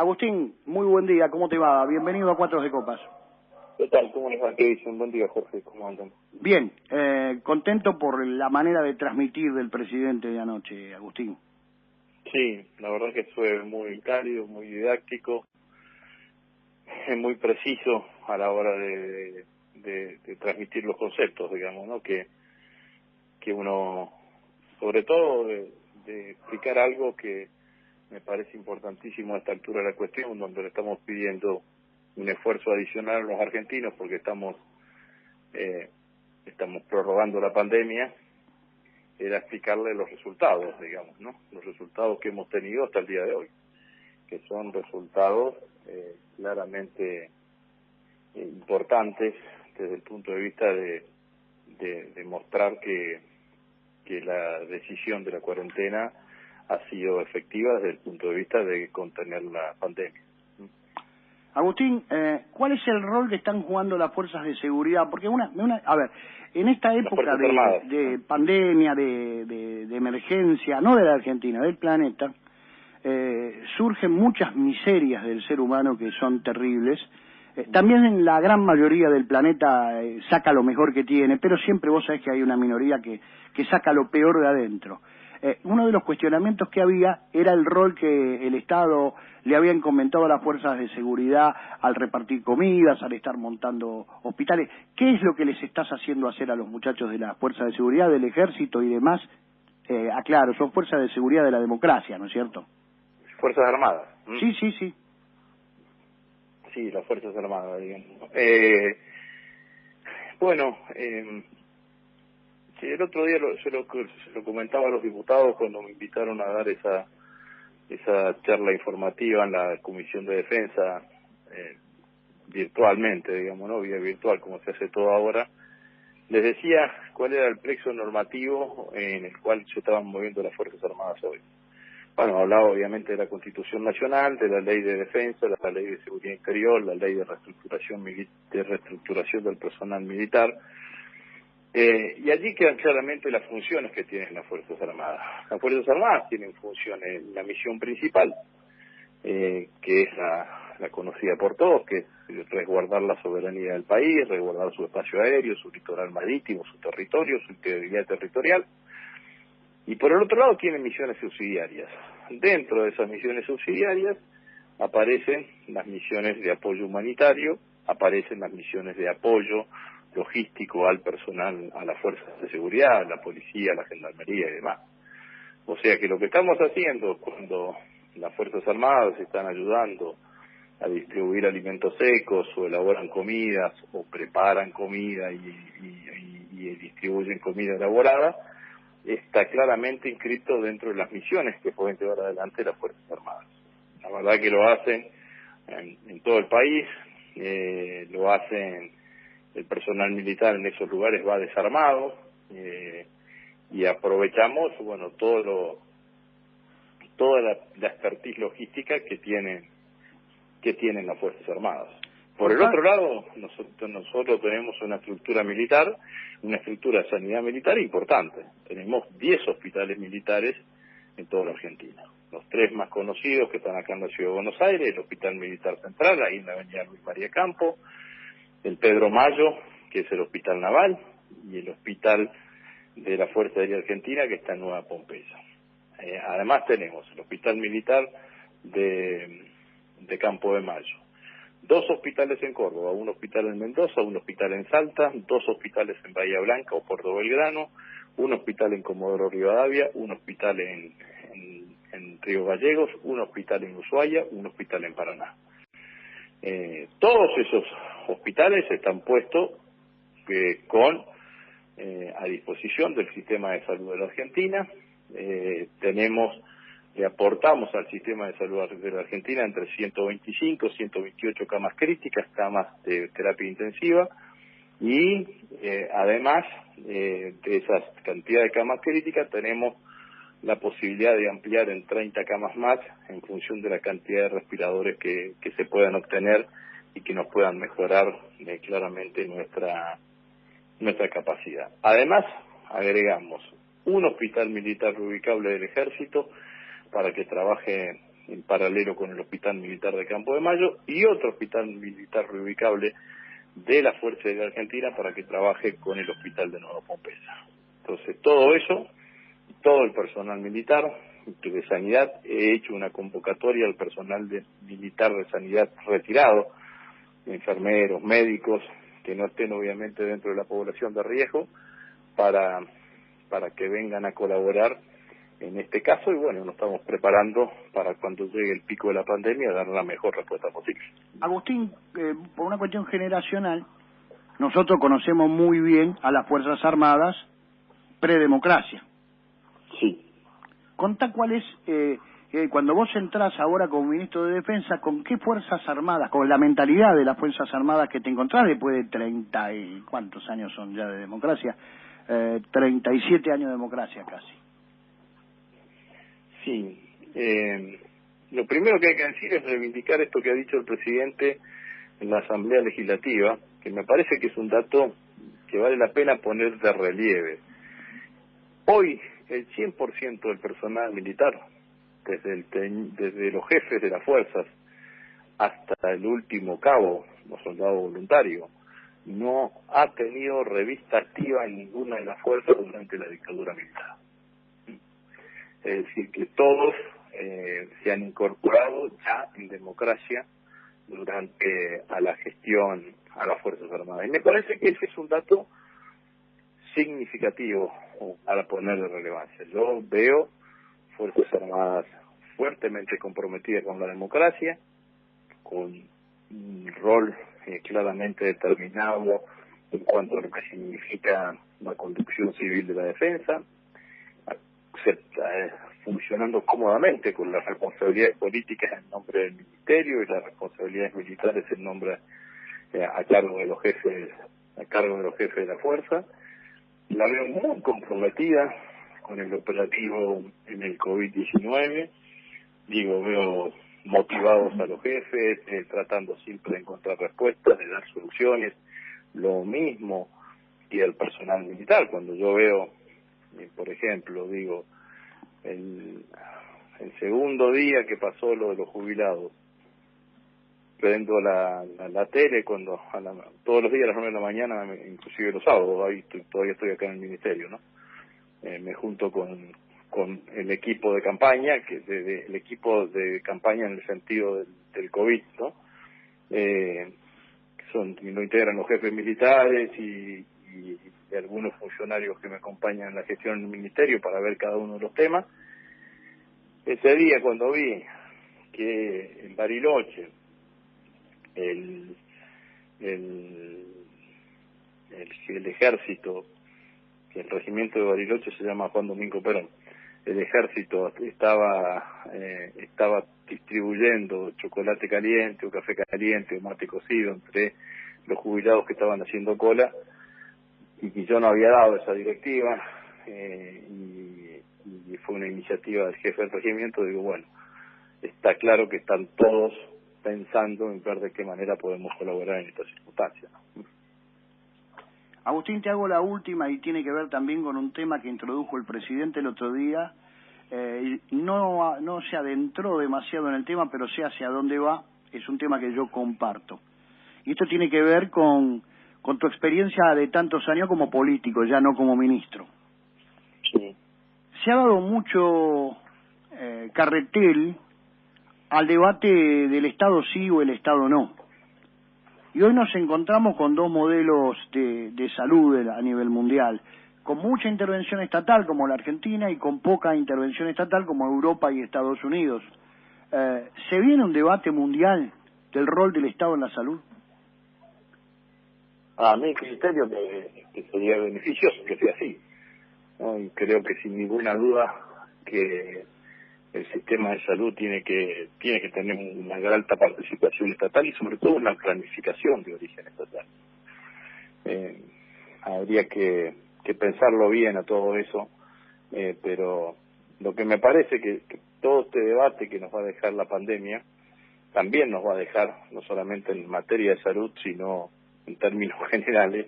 Agustín, muy buen día, ¿cómo te va? Bienvenido a Cuatro de Copas. ¿Qué tal? ¿Cómo les va? ¿Qué dicen? Buen día, Jorge. ¿Cómo andan? Bien, contento por la manera de transmitir del presidente de anoche, Agustín. Sí, la verdad que fue muy cálido, muy didáctico, muy preciso a la hora de transmitir los conceptos, digamos, ¿no? Que uno, sobre todo de explicar algo que me parece importantísimo a esta altura de la cuestión, donde le estamos pidiendo un esfuerzo adicional a los argentinos porque estamos prorrogando la pandemia, era explicarle los resultados, digamos, ¿no? Los resultados que hemos tenido hasta el día de hoy, que son resultados claramente importantes desde el punto de vista de mostrar que la decisión de la cuarentena ha sido efectiva desde el punto de vista de contener la pandemia. Agustín, ¿cuál es el rol que están jugando las fuerzas de seguridad? Porque a ver, en esta época de pandemia, de emergencia, no de la Argentina, del planeta, surgen muchas miserias del ser humano que son terribles. También en la gran mayoría del planeta saca lo mejor que tiene, pero siempre vos sabés que hay una minoría que saca lo peor de adentro. Uno de los cuestionamientos que había era el rol que el Estado le había encomendado a las fuerzas de seguridad al repartir comidas, al estar montando hospitales. ¿Qué es lo que les estás haciendo hacer a los muchachos de las fuerzas de seguridad, del ejército y demás? Aclaro, son fuerzas de seguridad de la democracia, ¿no es cierto? Fuerzas Armadas. Sí, sí, sí. Sí, las Fuerzas Armadas, digamos. Bueno, sí, el otro día se lo comentaba a los diputados cuando me invitaron a dar esa charla informativa en la Comisión de Defensa, virtualmente, digamos, ¿no? Vía virtual, como se hace todo ahora. Les decía cuál era el plexo normativo en el cual se estaban moviendo las Fuerzas Armadas hoy. Bueno, hablaba obviamente de la Constitución Nacional, de la Ley de Defensa, de la Ley de Seguridad Interior, la Ley de reestructuración del personal militar, y allí quedan claramente las funciones que tienen las Fuerzas Armadas. Las Fuerzas Armadas tienen funciones, la misión principal, que es la conocida por todos, que es resguardar la soberanía del país, resguardar su espacio aéreo, su litoral marítimo, su territorio, su integridad territorial. Y por el otro lado tienen misiones subsidiarias. Dentro de esas misiones subsidiarias aparecen las misiones de apoyo humanitario, aparecen las misiones de apoyo logístico al personal, a las fuerzas de seguridad, a la policía, a la gendarmería y demás. O sea que lo que estamos haciendo cuando las Fuerzas Armadas están ayudando a distribuir alimentos secos o elaboran comidas o preparan comida y distribuyen comida elaborada, está claramente inscrito dentro de las misiones que pueden llevar adelante las Fuerzas Armadas. La verdad que lo hacen en todo el país, lo hacen, el personal militar en esos lugares va desarmado, y aprovechamos, bueno, toda la expertise logística que tienen las Fuerzas Armadas. Por el otro lado, nosotros tenemos una estructura militar, una estructura de sanidad militar importante. Tenemos 10 hospitales militares en toda la Argentina. Los 3 más conocidos que están acá en la Ciudad de Buenos Aires, el Hospital Militar Central, ahí en la avenida Luis María Campo, el Pedro Mayo, que es el Hospital Naval, y el Hospital de la Fuerza Aérea Argentina, que está en Nueva Pompeya. Además tenemos el Hospital Militar de Campo de Mayo. 2 hospitales en Córdoba, un hospital en Mendoza, un hospital en Salta, 2 hospitales en Bahía Blanca o Puerto Belgrano, un hospital en Comodoro Rivadavia, un hospital en Río Gallegos, un hospital en Ushuaia, un hospital en Paraná. Todos esos hospitales están puestos a disposición del sistema de salud de la Argentina. Le aportamos al sistema de salud de la Argentina entre 125 y 128 camas críticas, camas de terapia intensiva, y además de esa cantidad de camas críticas tenemos la posibilidad de ampliar en 30 camas más en función de la cantidad de respiradores que se puedan obtener y que nos puedan mejorar claramente nuestra capacidad. Además, agregamos un hospital militar reubicable del Ejército para que trabaje en paralelo con el Hospital Militar de Campo de Mayo y otro hospital militar reubicable de la Fuerza Aérea Argentina para que trabaje con el Hospital de Nueva Pompeya. Entonces, todo eso, todo el personal militar de sanidad, he hecho una convocatoria al personal militar de sanidad retirado, enfermeros, médicos, que no estén obviamente dentro de la población de riesgo, para que vengan a colaborar en este caso, y bueno, nos estamos preparando para cuando llegue el pico de la pandemia dar la mejor respuesta posible. Agustín, por una cuestión generacional, nosotros conocemos muy bien a las Fuerzas Armadas predemocracia. Sí. Contá cuál es, cuando vos entrás ahora como ministro de Defensa, ¿con qué Fuerzas Armadas, con la mentalidad de las Fuerzas Armadas que te encontrás después de 30 y cuántos años son ya de democracia? 37 años de democracia casi. Sí, lo primero que hay que decir es reivindicar esto que ha dicho el presidente en la Asamblea Legislativa, que me parece que es un dato que vale la pena poner de relieve. Hoy, el 100% del personal militar, desde los jefes de las fuerzas hasta el último cabo, los soldados voluntarios, no ha tenido revista activa en ninguna de las fuerzas durante la dictadura militar. Es decir, que todos se han incorporado ya en democracia durante a la gestión a las Fuerzas Armadas. Y me parece que ese es un dato significativo para poner de relevancia. Yo veo Fuerzas Armadas fuertemente comprometidas con la democracia, con un rol claramente determinado en cuanto a lo que significa la conducción civil de la defensa, funcionando cómodamente con las responsabilidades políticas en nombre del ministerio y las responsabilidades militares en nombre a cargo de los jefes de la fuerza. La veo muy comprometida con el operativo en el COVID-19. Veo motivados a los jefes, tratando siempre de encontrar respuestas, de dar soluciones. Lo mismo y el personal militar. Cuando yo veo, por ejemplo, el segundo día que pasó lo de los jubilados, prendo la tele todos los días a las 9 de la mañana, inclusive los sábados, todavía estoy acá en el ministerio, ¿no? Me junto con el equipo de campaña, el equipo de campaña en el sentido del COVID, ¿no? Lo integran los jefes militares y algunos funcionarios que me acompañan en la gestión del ministerio para ver cada uno de los temas. Ese día cuando vi que en Bariloche el ejército, que el regimiento de Bariloche se llama Juan Domingo Perón, el ejército estaba distribuyendo chocolate caliente o café caliente o mate cocido entre los jubilados que estaban haciendo cola, y yo no había dado esa directiva, y fue una iniciativa del jefe del regimiento. Digo, bueno, está claro que están todos pensando en ver de qué manera podemos colaborar en estas circunstancias. Agustín, te hago la última y tiene que ver también con un tema que introdujo el presidente el otro día. No se adentró demasiado en el tema, pero sé hacia dónde va. Es un tema que yo comparto. Y esto tiene que ver con tu experiencia de tantos años como político, ya no como ministro. Sí. Se ha dado mucho carretel al debate del Estado sí o el Estado no. Y hoy nos encontramos con dos modelos de salud a nivel mundial, con mucha intervención estatal como la Argentina y con poca intervención estatal como Europa y Estados Unidos. ¿Se viene un debate mundial del rol del Estado en la salud? A mi criterio que sería beneficioso que sea así, ¿no? Y creo que sin ninguna duda que el sistema de salud tiene que tener una alta participación estatal y sobre todo una planificación de origen estatal. Habría que pensarlo bien a todo eso, pero lo que me parece que todo este debate que nos va a dejar la pandemia también nos va a dejar, no solamente en materia de salud, sino en términos generales,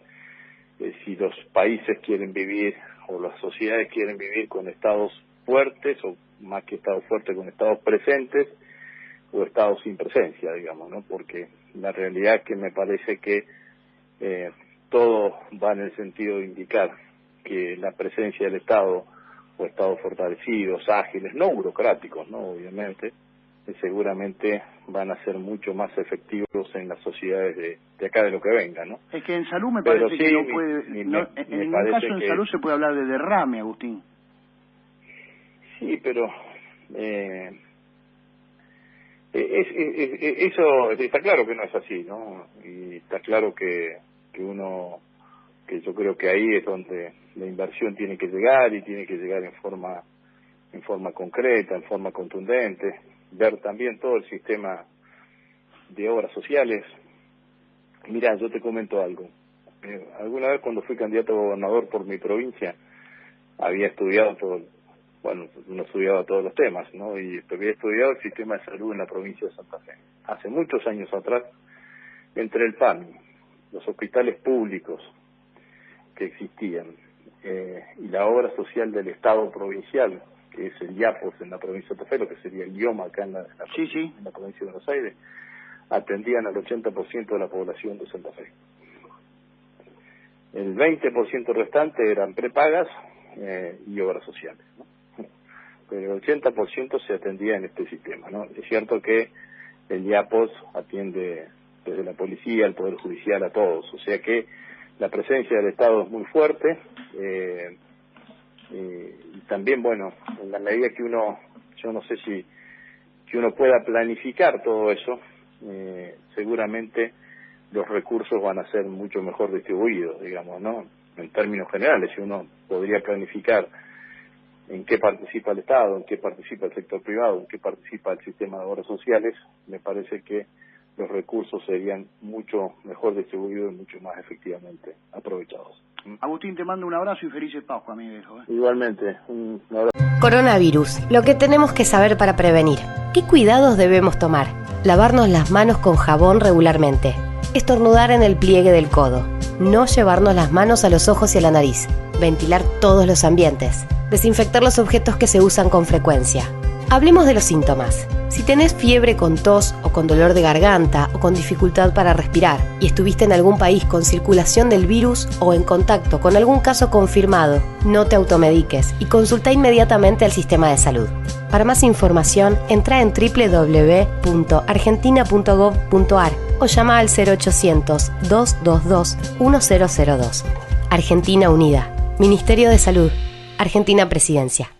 si los países quieren vivir o las sociedades quieren vivir con estados fuertes, o más que estados fuertes, con estados presentes, o Estado sin presencia, digamos, ¿no? Porque la realidad es que me parece que todo va en el sentido de indicar que la presencia del Estado o Estados fortalecidos, ágiles, no burocráticos, ¿no? Obviamente, seguramente van a ser mucho más efectivos en las sociedades de acá de lo que venga, ¿no? Es que en salud me parece que no puede, en ningún caso en salud se puede hablar de derrame, Agustín. Sí, pero eso está claro que no es así, ¿no? Y está claro que yo creo que ahí es donde la inversión tiene que llegar, y tiene que llegar en forma concreta, en forma contundente, ver también todo el sistema de obras sociales. Mirá, yo te comento algo. Alguna vez cuando fui candidato a gobernador por mi provincia, había estudiado no estudiaba todos los temas, ¿no? Y había estudiado el sistema de salud en la provincia de Santa Fe. Hace muchos años atrás, entre el PAMI, los hospitales públicos que existían, y la obra social del Estado provincial, que es el IAPOS en la provincia de Santa Fe, lo que sería el IOMA acá en la provincia de Buenos Aires, atendían al 80% de la población de Santa Fe. El 20% restante eran prepagas y obras sociales, ¿no? Pero el 80% se atendía en este sistema, ¿no? Es cierto que el IAPOS atiende desde la policía, el Poder Judicial, a todos, o sea que la presencia del Estado es muy fuerte, y también, bueno, en la medida que yo no sé si uno pueda planificar todo eso, seguramente los recursos van a ser mucho mejor distribuidos, digamos, ¿no? En términos generales, si uno podría planificar en qué participa el Estado, en qué participa el sector privado, en qué participa el sistema de obras sociales, me parece que los recursos serían mucho mejor distribuidos y mucho más efectivamente aprovechados. Agustín, te mando un abrazo y felices Pascua, mi viejo. Igualmente, un abrazo. Coronavirus, lo que tenemos que saber para prevenir. ¿Qué cuidados debemos tomar? Lavarnos las manos con jabón regularmente. Estornudar en el pliegue del codo. No llevarnos las manos a los ojos y a la nariz. Ventilar todos los ambientes. Desinfectar los objetos que se usan con frecuencia. Hablemos de los síntomas. Si tenés fiebre con tos o con dolor de garganta o con dificultad para respirar y estuviste en algún país con circulación del virus o en contacto con algún caso confirmado, no te automediques y consulta inmediatamente al sistema de salud. Para más información, entra en www.argentina.gov.ar o llama al 0800-222-1002. Argentina Unida. Ministerio de Salud. Argentina Presidencia.